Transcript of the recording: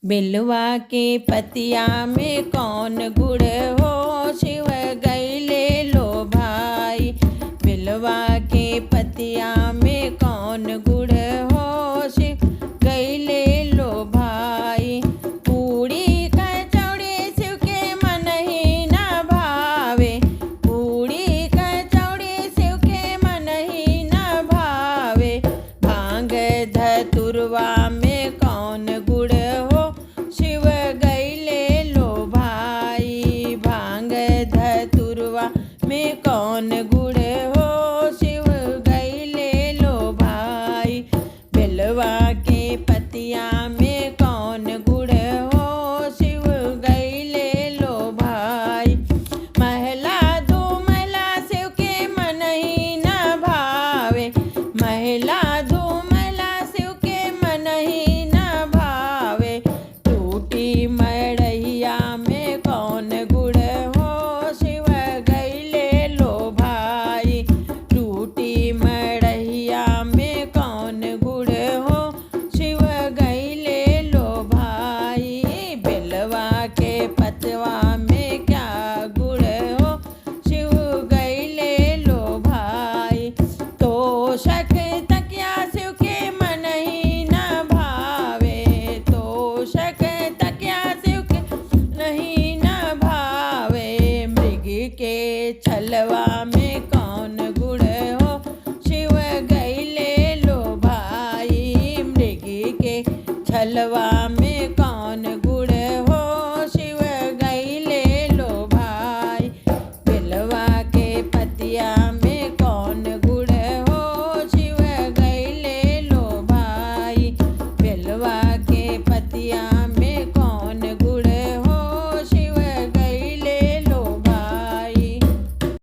बिलवा के पतिया में कौन गुड़ हो, शिव गईले लो भाई। बिलवा के पतिया में कौन गुड़ हो, शिव गईले लो भाई। पूड़ी कचौड़ी शिव के मन ही न भावे, पूड़ी कचौड़ी शिव के मन ही न भावे। भांग धतुरवा में कौन गुड़ हो, शिव गईले लो भाई। भांग धतुरवा में कौन गुड़ हो, शिव गईले लो भाई। बिलवा के पतिया में कौन गुड़ हो, शिव गईले लो भाई। महला दो महला शिव के मन ही न भावे, महला दो महला शिव के मन ही न भावे। टूटी मड़ैया में कौन गुड़ हो, शिव गईले लो भाई। टूटी मड़ैया में कौन गुड़ हो, शिव गईले लो भाई। बिलवा के पतवा में क्या गुड़ हो, शिव गईले लो भाई। तोषक तकिया शिव के मन ही न भावे, तोषक तकिया शिव के नहीं न भावे। मृग के छलवा में कौन गुड़ हो, शिव गईले लो भाई। मृग के छलवा में कौन